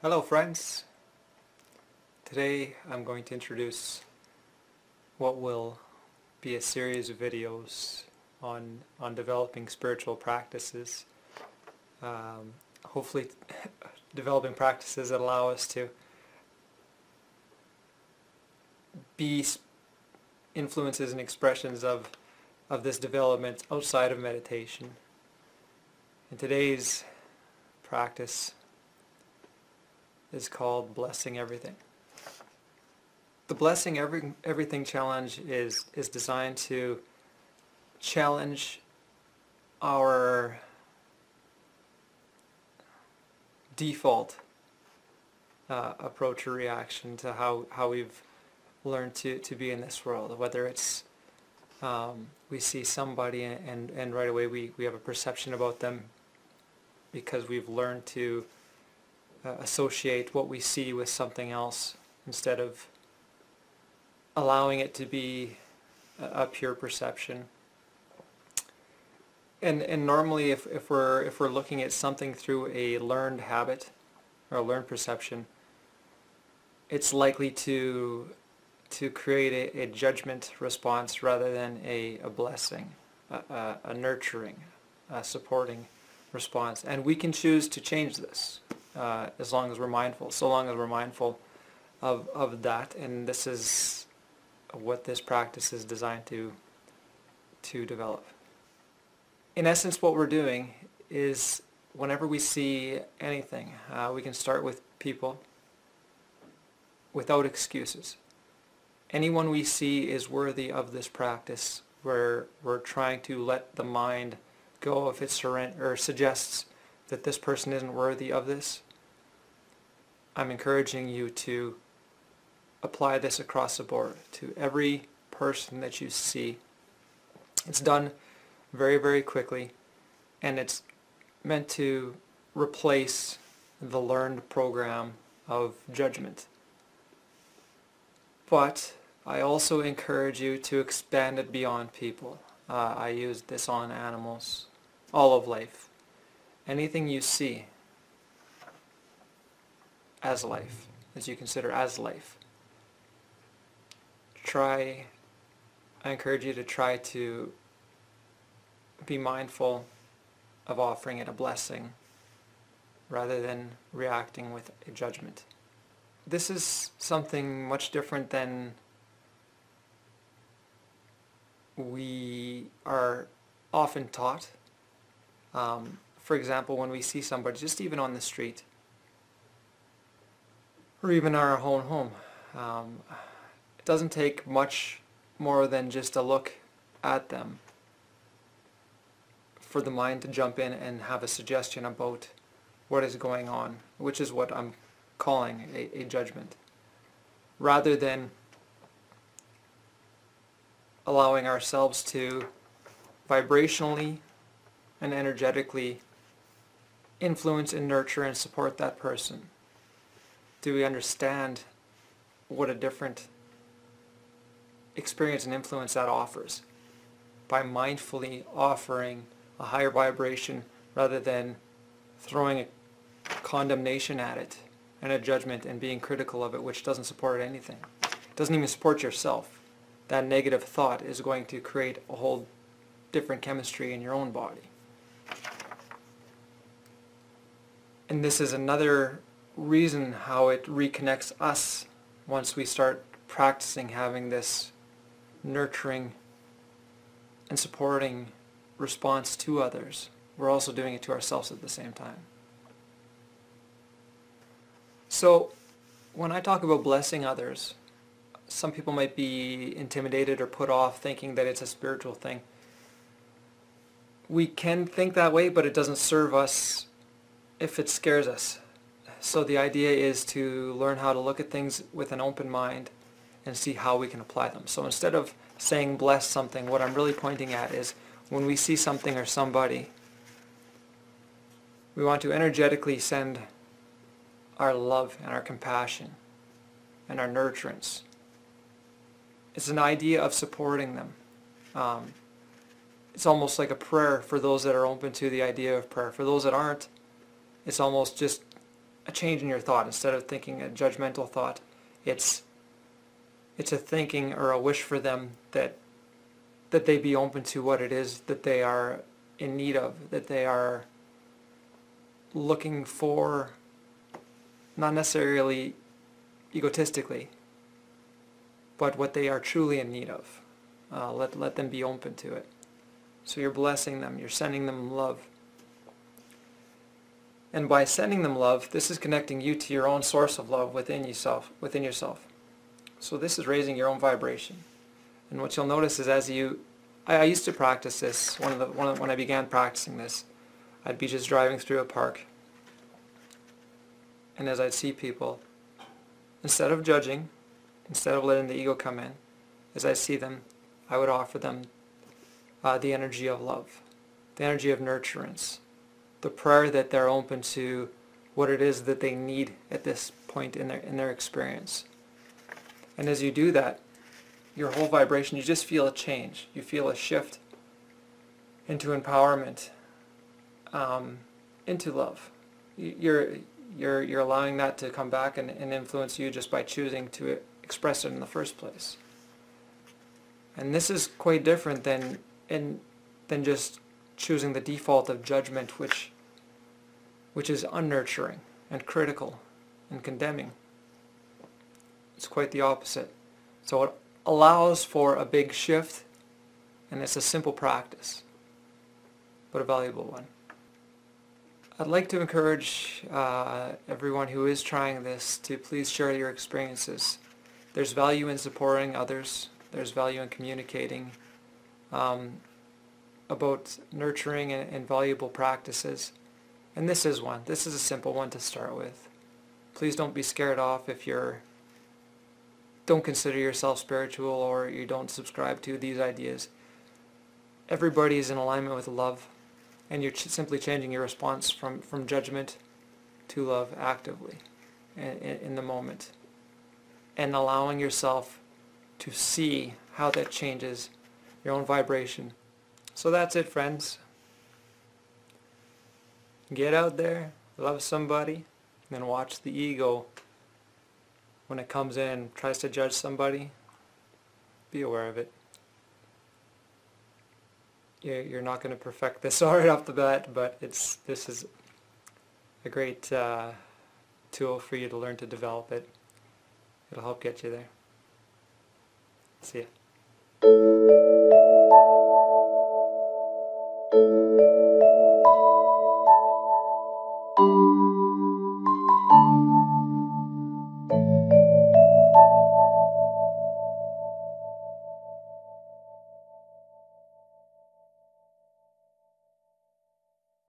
Hello friends, today I'm going to introduce what will be a series of videos on developing spiritual practices, hopefully developing practices that allow us to be influences and expressions of this development outside of meditation. And today's practice is called Blessing Everything. The Blessing Everything challenge is designed to challenge our default approach or reaction to how we've learned to be in this world. Whether it's we see somebody and right away we have a perception about them because we've learned to associate what we see with something else instead of allowing it to be a pure perception. And normally if we're looking at something through a learned habit or a learned perception, it's likely to create a judgment response rather than a blessing, a nurturing, a supporting response. And we can choose to change this as long as we're mindful, so long as we're mindful of that. And this is what this practice is designed to develop. In essence, what we're doing is whenever we see anything, we can start with people without excuses. Anyone we see is worthy of this practice where we're trying to let the mind go if it suggests that this person isn't worthy of this. I'm encouraging you to apply this across the board to every person that you see. It's done very, very quickly, and it's meant to replace the learned program of judgment. But I also encourage you to expand it beyond people. I use this on animals, all of life. Anything you see as life, as you consider as life, I encourage you to try to be mindful of offering it a blessing rather than reacting with a judgment. This is something much different than we are often taught. For example, when we see somebody, just even on the street, or even in our own home, it doesn't take much more than just a look at them for the mind to jump in and have a suggestion about what is going on, which is what I'm calling a judgment, rather than allowing ourselves to vibrationally and energetically influence and nurture and support that person. Do we understand what a different experience and influence that offers by mindfully offering a higher vibration rather than throwing a condemnation at it and a judgment and being critical of it, which doesn't support anything. It doesn't even support yourself. That negative thought is going to create a whole different chemistry in your own body. And this is another reason how it reconnects us once we start practicing having this nurturing and supporting response to others. We're also doing it to ourselves at the same time. So when I talk about blessing others, some people might be intimidated or put off thinking that it's a spiritual thing. We can think that way, but it doesn't serve us if it scares us. So the idea is to learn how to look at things with an open mind and see how we can apply them. So instead of saying bless something, what I'm really pointing at is when we see something or somebody, we want to energetically send our love and our compassion and our nurturance. It's an idea of supporting them. it's almost like a prayer for those that are open to the idea of prayer. For those that aren't, it's almost just a change in your thought. Instead of thinking a judgmental thought, it's a thinking or a wish for them that they be open to what it is that they are in need of, that they are looking for, not necessarily egotistically, but what they are truly in need of. Let them be open to it. So you're blessing them, you're sending them love. And by sending them love, this is connecting you to your own source of love within yourself. So this is raising your own vibration. And what you'll notice is I used to practice this, when I began practicing this, I'd be just driving through a park, and as I'd see people, instead of judging, instead of letting the ego come in, as I see them, I would offer them the energy of love, the energy of nurturance, the prayer that they're open to what it is that they need at this point in their experience. And as you do that, your whole vibration, you just feel a change. You feel a shift into empowerment, into love. You're allowing that to come back and influence you just by choosing to express it in the first place. And this is quite different than just choosing the default of judgment, which is unnurturing and critical and condemning. It's quite the opposite. So it allows for a big shift, and it's a simple practice, but a valuable one. I'd like to encourage everyone who is trying this to please share your experiences. There's value in supporting others. There's value in communicating about nurturing and valuable practices. And this is one. This is a simple one to start with. Please don't be scared off if don't consider yourself spiritual or you don't subscribe to these ideas. Everybody is in alignment with love, and you're simply changing your response from judgment to love actively in the moment, and allowing yourself to see how that changes your own vibration. So that's it, friends. Get out there, love somebody, and then watch the ego. When it comes in and tries to judge somebody, be aware of it. You're not going to perfect this right off the bat, but this is a great tool for you to learn to develop it. It'll help get you there. See ya.